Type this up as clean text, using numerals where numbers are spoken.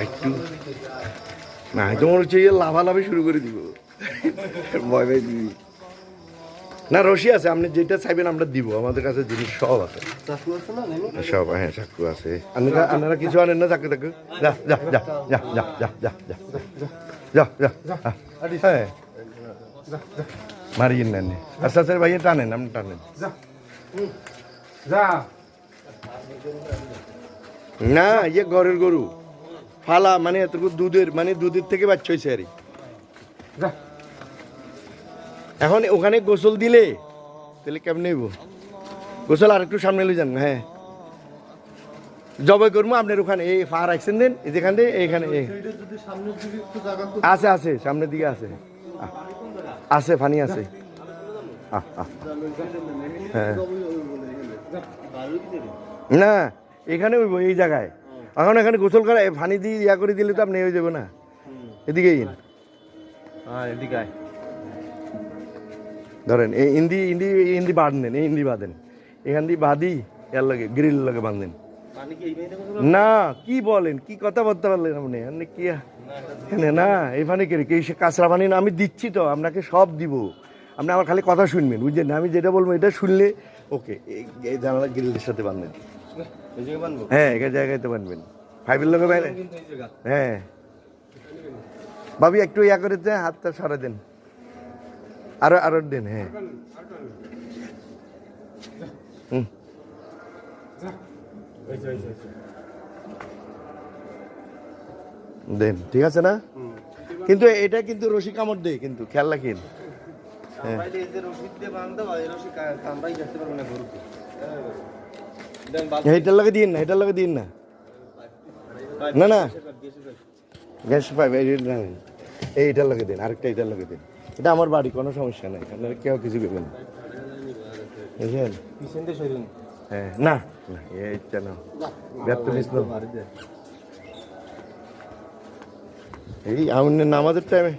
একটু না তোমার হচ্ছে লাভালাভি শুরু করে দিব ভয় ভাই দিবি না রশি আছে আপনি যেটা চাইবেন আমরা দিব আমাদের কাছে জিনিস সব আছে সব হ্যাঁ চাকু আছে আপনারা কিছু আনেন না চাকু চাকু যা যা যা যা যা যা যা যা যা যা হ্যাঁ মারিয়েন নেন আচ্ছা আচ্ছা ভাইয়া টানেন আপনি টানেন না ইয়ে ঘরের গরু ফালা মানে এতটুকু দুধের মানে দুধের থেকে বাচ্চা হয়েছে আর এখন ওখানে গোসল দিলে তাহলে কেমন নেব গোসল আর একটু সামনে লই যান হ্যাঁ জবাই করবো আপনার ওখানে এই ফা রাখছেন দেন যেখান থেকে এইখানে আছে আছে সামনের দিকে আছে আছে পানি আছে হ্যাঁ না এখানে হইব এই জায়গায় এখন এখানে গোসল করা পানি দিয়ে ইয়া করে দিলে তো আপনি হয়ে যাবো না এদিকে এদিকে ধরেন এই ইন্দি ইন্দি ইন্দি বাঁধেন এই ইন্দি বাঁধেন এখান দিয়ে বাঁধি এর লাগে গ্রিল লাগে বাঁধেন না কি বলেন কি কথা বলতে পারলেন আপনি আপনি কি না এই পানি কে কাঁচরা পানি না আমি দিচ্ছি তো আপনাকে সব দিব আপনি আমার খালি কথা শুনবেন বুঝলেন আমি যেটা বলবো এটা শুনলে ওকে এই জানালা গ্রিলের সাথে বাঁধবেন হ্যাঁ এই জায়গায় তো বাঁধবেন ফাইভের লোকে বাইরে হ্যাঁ ভাবি একটু ইয়া করে দেন হাতটা সরা দেন আরো আরো দেন হ্যাঁ দেন ঠিক আছে না কিন্তু এটা কিন্তু রশি কামড় দেয় কিন্তু খেয়াল রাখেন এটার লগে দিন না এটার লগে দিন না না না গ্যাস পাইবে এইটার লগে দিন আরেকটা এটার লগে দিন এটা আমার বাড়ি কোনো সমস্যা নাই আপনারা কেউ কিছু করবেন বুঝলেন হ্যাঁ না এইটা না ব্যর্থ মিশল এই আমাদের নামাজের টাইমে